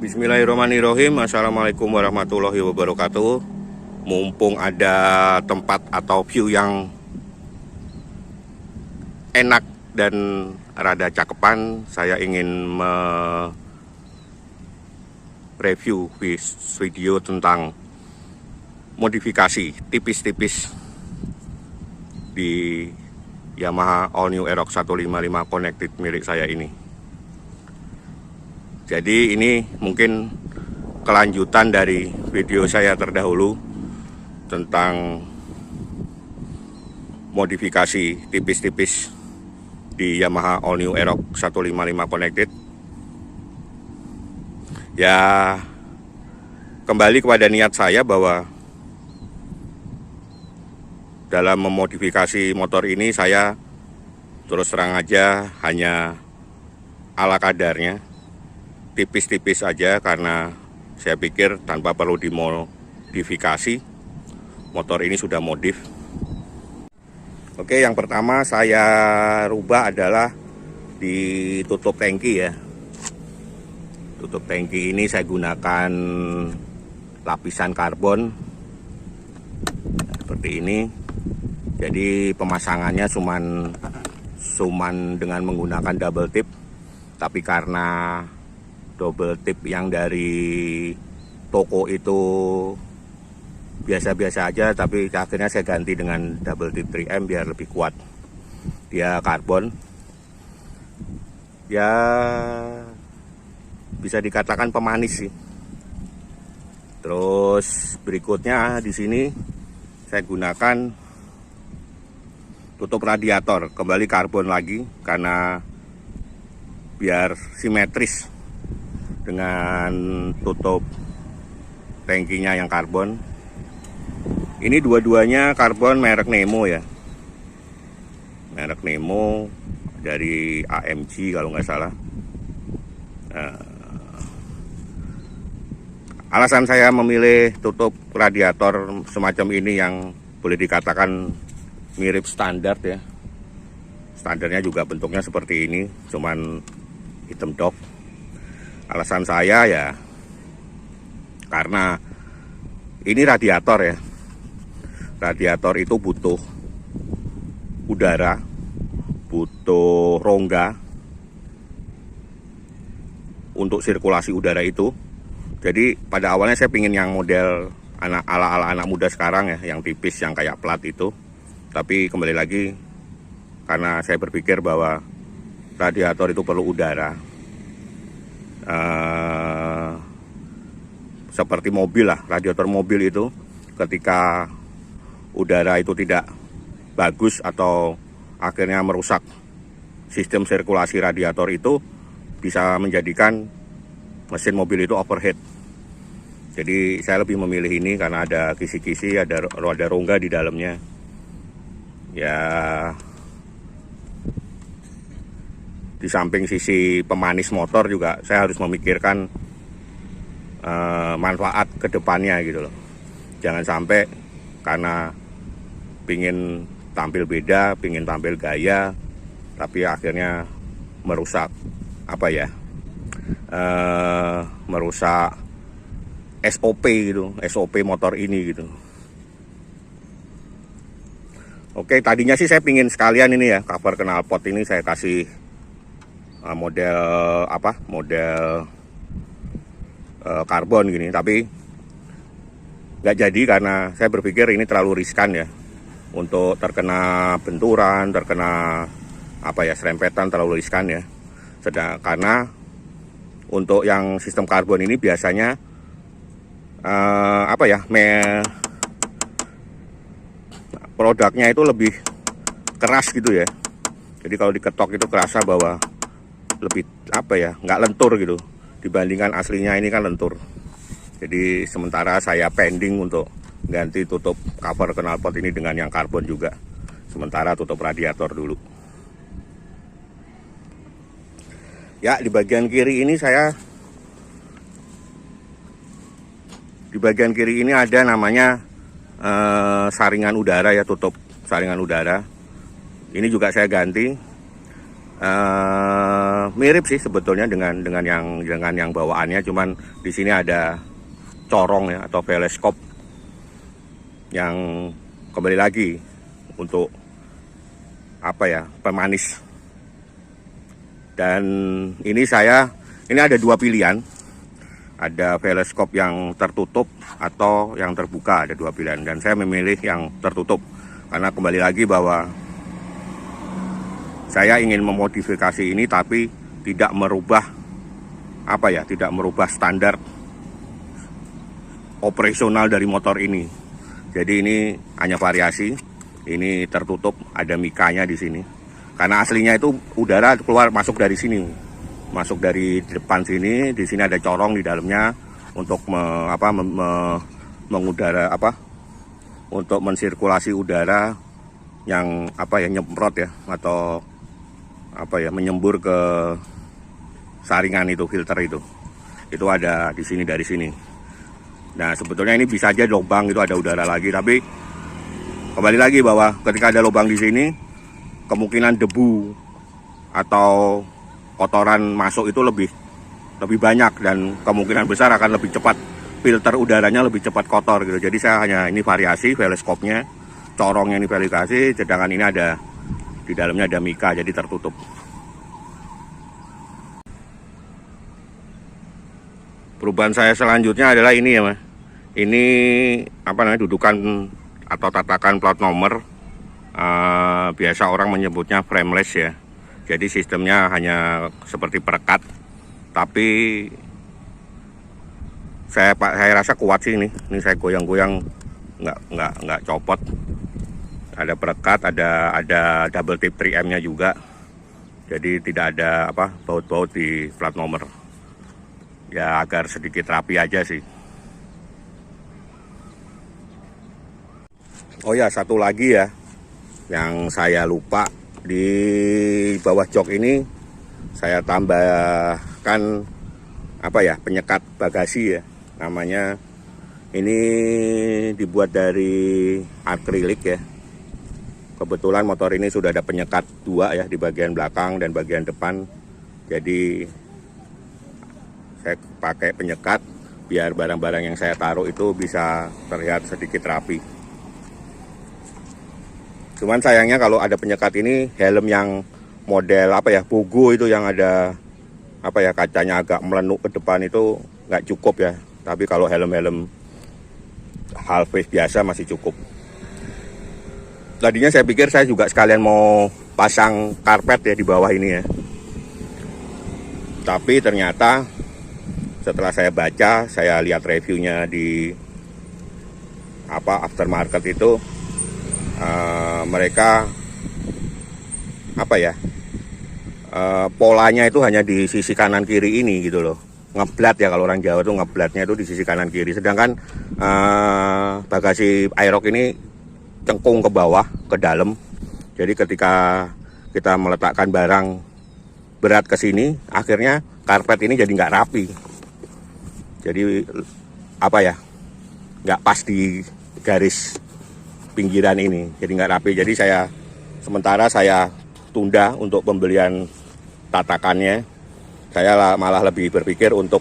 Bismillahirrahmanirrahim. Assalamualaikum warahmatullahi wabarakatuh. Mumpung ada tempat atau view yang enak dan rada cakepan, saya ingin review video tentang modifikasi tipis-tipis di Yamaha All New Aerox 155 Connected milik saya ini. Jadi ini mungkin kelanjutan dari video saya terdahulu tentang modifikasi tipis-tipis di Yamaha All New Aerox 155 Connected. Ya, kembali kepada niat saya bahwa dalam memodifikasi motor ini saya terus terang aja hanya ala kadarnya, tipis-tipis aja, karena saya pikir tanpa perlu dimodifikasi, motor ini sudah modif. Oke, yang pertama saya rubah adalah di tutup tangki ya. Tutup tangki ini saya gunakan lapisan karbon seperti ini. Jadi pemasangannya cuman dengan menggunakan double tip, tapi karena double tip yang dari toko itu biasa-biasa aja, tapi akhirnya saya ganti dengan double tip 3M biar lebih kuat. Dia karbon, ya bisa dikatakan pemanis sih. Terus berikutnya di sini saya gunakan tutup radiator, kembali karbon lagi karena biar simetris dengan tutup tangkinya yang karbon. Ini dua-duanya karbon merek Nemo ya, merek Nemo dari AMG kalau nggak salah. Alasan saya memilih tutup radiator semacam ini yang boleh dikatakan mirip standar ya. Standarnya juga bentuknya seperti ini, cuman hitam dok. Alasan saya ya karena ini radiator ya. Radiator itu butuh udara, butuh rongga untuk sirkulasi udara itu. Jadi pada awalnya saya pingin yang model ala anak muda sekarang ya, yang tipis, yang kayak plat itu. Tapi kembali lagi, karena saya berpikir bahwa radiator itu perlu udara. Seperti mobil lah, radiator mobil itu ketika udara itu tidak bagus atau akhirnya merusak sistem sirkulasi radiator itu, bisa menjadikan mesin mobil itu overheat. Jadi saya lebih memilih ini karena ada kisi-kisi, ada rongga di dalamnya. Ya, di samping sisi pemanis motor juga saya harus memikirkan manfaat ke depannya gitu loh. Jangan sampai karena pingin tampil beda, pingin tampil gaya, tapi akhirnya merusak merusak SOP gitu, SOP motor ini gitu. Oke, tadinya sih saya pingin sekalian ini ya, cover knalpot ini saya kasih model karbon gini, tapi nggak jadi karena saya berpikir ini terlalu riskan ya untuk terkena benturan, terkena serempetan, terlalu riskan ya. Karena untuk yang sistem karbon ini biasanya produknya itu lebih keras gitu ya. Jadi kalau diketok itu kerasa bahwa lebih nggak lentur gitu, dibandingkan aslinya ini kan lentur. Jadi sementara saya pending untuk ganti tutup cover knalpot ini dengan yang karbon juga. Sementara tutup radiator dulu. Ya, di bagian kiri ini ada namanya saringan udara ya, tutup saringan udara. Ini juga saya ganti. mirip sih sebetulnya dengan yang bawaannya, cuman di sini ada corong ya atau teleskop yang kembali lagi untuk apa ya, pemanis. Dan ini ada dua pilihan, ada teleskop yang tertutup atau yang terbuka, ada dua pilihan, dan saya memilih yang tertutup karena kembali lagi bahwa saya ingin memodifikasi ini tapi tidak merubah standar operasional dari motor ini. Jadi ini hanya variasi. Ini tertutup, ada mikanya di sini. Karena aslinya itu udara keluar masuk dari sini. Masuk dari depan sini, di sini ada corong di dalamnya untuk mengudara untuk mensirkulasi udara yang nyemprot ya atau menyembur ke saringan itu, filter itu ada di sini, dari sini. Nah sebetulnya ini bisa aja lubang itu ada udara lagi, tapi kembali lagi bahwa ketika ada lubang di sini, kemungkinan debu atau kotoran masuk itu lebih banyak dan kemungkinan besar akan lebih cepat, filter udaranya lebih cepat kotor gitu. Jadi saya hanya ini variasi teleskopnya, corongnya ini variasi, sedangkan ini ada di dalamnya ada mika, jadi tertutup. Perubahan saya selanjutnya adalah ini ya Mas. Ini dudukan atau tatakan plat nomor. Biasa orang menyebutnya frameless ya. Jadi sistemnya hanya seperti perekat. Tapi saya rasa kuat sih ini. Ini saya goyang-goyang nggak copot. Ada perekat, ada double tip 3M-nya juga. Jadi tidak ada baut-baut di plat nomor. Ya agar sedikit rapi aja sih. Oh ya, satu lagi ya yang saya lupa, di bawah jok ini saya tambahkan penyekat bagasi ya. Namanya ini dibuat dari akrilik ya. Kebetulan motor ini sudah ada penyekat dua ya di bagian belakang dan bagian depan. Jadi saya pakai penyekat biar barang-barang yang saya taruh itu bisa terlihat sedikit rapi. Cuman sayangnya kalau ada penyekat ini, helm yang model Bogo itu yang ada kacanya agak melenuk ke depan itu nggak cukup ya. Tapi kalau helm-helm half face biasa masih cukup. Tadinya saya pikir saya juga sekalian mau pasang karpet ya di bawah ini ya. Tapi ternyata setelah saya baca, saya lihat reviewnya di aftermarket itu, mereka polanya itu hanya di sisi kanan kiri ini gitu loh. Ngeblat ya, kalau orang Jawa tuh ngeblatnya itu di sisi kanan kiri. Sedangkan bagasi Aerox ini cengkung ke bawah, ke dalam. Jadi ketika kita meletakkan barang berat ke sini, akhirnya karpet ini jadi nggak rapi. Jadi nggak pas di garis pinggiran ini, jadi nggak rapi. Jadi sementara saya tunda untuk pembelian tatakannya. Saya malah lebih berpikir untuk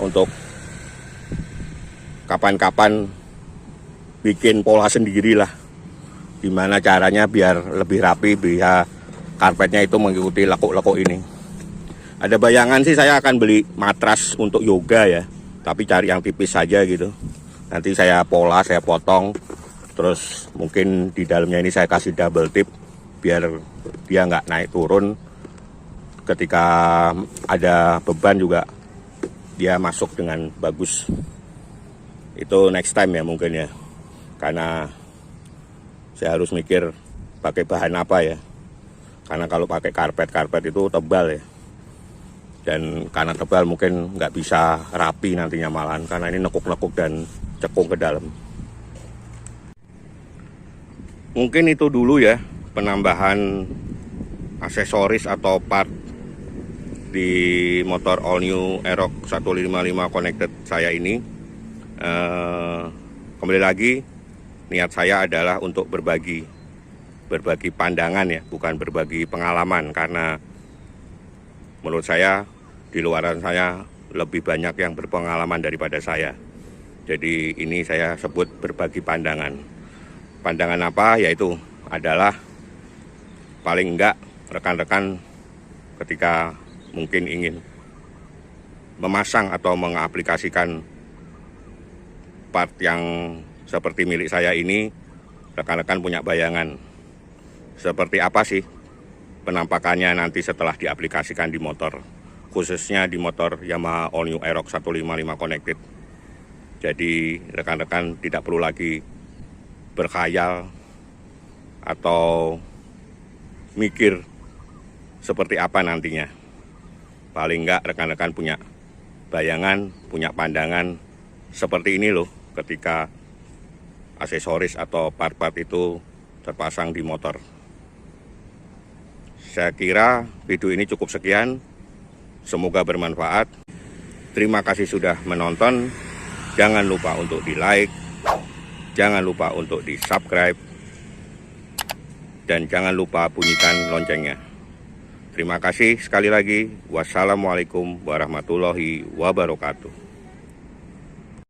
untuk kapan-kapan bikin pola sendiri lah, gimana caranya biar lebih rapi, biar karpetnya itu mengikuti lekuk-lekuk ini. Ada bayangan sih saya akan beli matras untuk yoga ya, tapi cari yang tipis saja gitu. Nanti saya pola, saya potong, terus mungkin di dalamnya ini saya kasih double tip biar dia nggak naik turun. Ketika ada beban juga dia masuk dengan bagus. Itu next time ya mungkin ya, karena saya harus mikir pakai bahan apa ya. Karena kalau pakai karpet itu tebal ya, dan karena tebal mungkin nggak bisa rapi nantinya malahan, karena ini nekuk-nekuk dan cekung ke dalam. Mungkin itu dulu ya penambahan aksesoris atau part di motor all new Aerox 155 connected saya ini. Kembali lagi, niat saya adalah untuk berbagi pandangan ya, bukan berbagi pengalaman, karena menurut saya di luaran saya lebih banyak yang berpengalaman daripada saya. Jadi ini saya sebut berbagi pandangan. Pandangan apa? Yaitu adalah paling enggak rekan-rekan ketika mungkin ingin memasang atau mengaplikasikan part yang seperti milik saya ini, rekan-rekan punya bayangan seperti apa sih penampakannya nanti setelah diaplikasikan di motor, khususnya di motor Yamaha All New Aerox 155 Connected. Jadi rekan-rekan tidak perlu lagi berkhayal atau mikir seperti apa nantinya. Paling enggak rekan-rekan punya bayangan, punya pandangan seperti ini loh ketika aksesoris atau part-part itu terpasang di motor. Saya kira video ini cukup sekian. Semoga bermanfaat. Terima kasih sudah menonton. Jangan lupa untuk di-like, jangan lupa untuk di-subscribe, dan jangan lupa bunyikan loncengnya. Terima kasih sekali lagi. Wassalamualaikum warahmatullahi wabarakatuh.